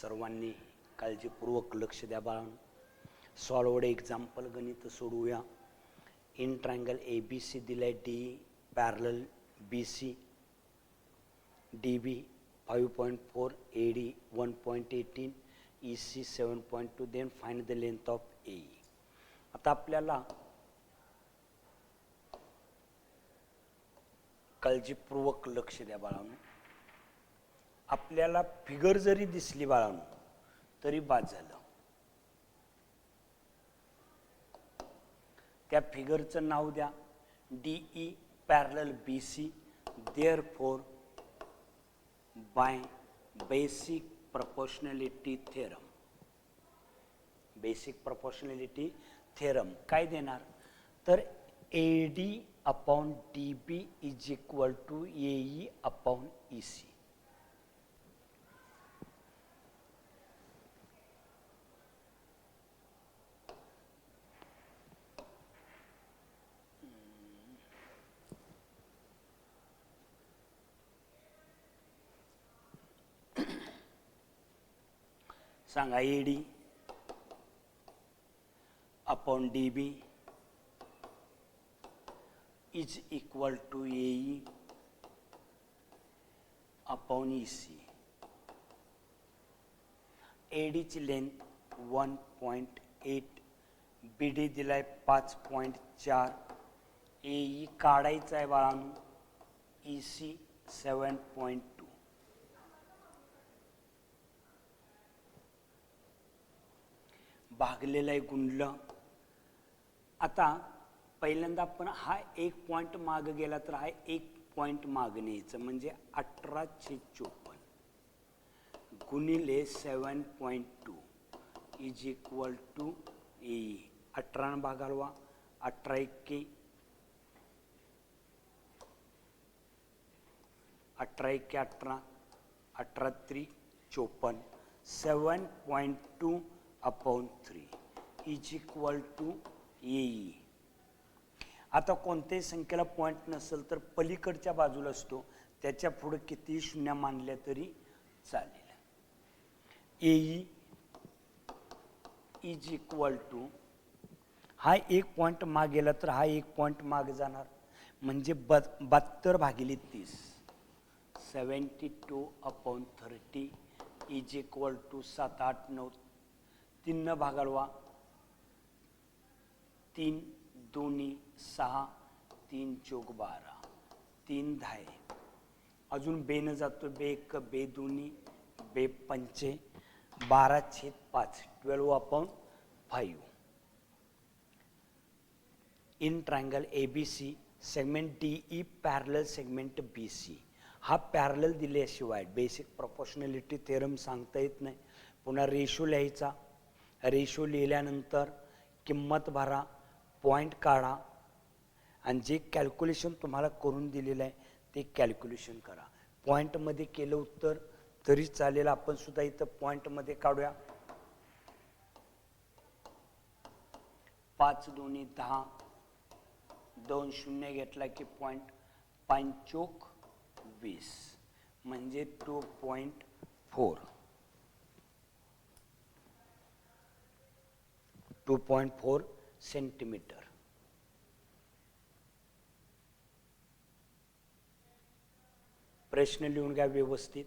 सर्वांनी काळजीपूर्वक लक्ष द्या बाळांनो. सॉल्व्ड एक्झाम्पल गणित सोडवूया. In triangle A B C दिलाय D parallel B C D B 5.4 A D 1.18 E C 7.2. Then find the length of A. आता आपल्याला काळजीपूर्वक लक्ष द्या बाळांनो. आपल्याला फिगर जरी दिसली बाळांनो तरी बाद झालं. त्या फिगरचं नाव द्या D E parallel B C. Therefore by basic proportionality theorem. Basic proportionality theorem काय देणार तर A D upon D B is equal to A E upon E C. सांगा A D upon D B is equal to A E upon E C. A डीची length 1.8, B D दिलाय 5.4, ए E काढायचा आहे बाळांनो E C 7.2. भागलेलं आहे गुणलं. आता पहिल्यांदा आपण हा एक पॉइंट माग गेला तर हा एक पॉइंट माग न्यायचं म्हणजे 18/54 गुणिले 7.2 इज इक्वल टू ए. 18 भागालवा 18 एक्के 18 18 त्रिक 54 7.2 अपॉन 3 इज इक्वल टू ए. आता कोणत्याही संख्येला पॉईंट नसेल तर पलीकडच्या बाजूला असतो त्याच्या पुढे किती शून्य मानल्या तरी चालेल. ए इज इक्वल टू हा एक पॉईंट माग गेला तर हा एक पॉईंट माग जाणार म्हणजे 72 भागिले 30 72 अपॉन 30 इज इक्वल टू 7 8 9 3 भागालवा 3 दोन्ही 6 3 चौक 12 3 10. अजून बेनं जातो बे एक बे दोन्ही बे पंचे 12/5 12 upon 5. In triangle A B C segment D E parallel segment B C. हा पॅरलल दिल्याशिवाय बेसिक प्रोपोर्शनॅलिटी थेरम सांगता येत नाही. पुन्हा रेशो लिहायचा. रेशो लिहिल्यानंतर किंमत भरा पॉइंट काढा आणि जे कॅल्क्युलेशन तुम्हाला करून दिलेलं आहे ते कॅल्क्युलेशन करा. पॉईंटमध्ये केलं उत्तर तरी चालेल. आपण सुद्धा इथं पॉईंटमध्ये काढूया. 5 दोन्ही 10 2 शून्य घेतला की पॉईंट 5 चौक 20 म्हणजे 2.4 2.4 सेंटीमीटर. प्रश्न लिहून घ्या व्यवस्थित.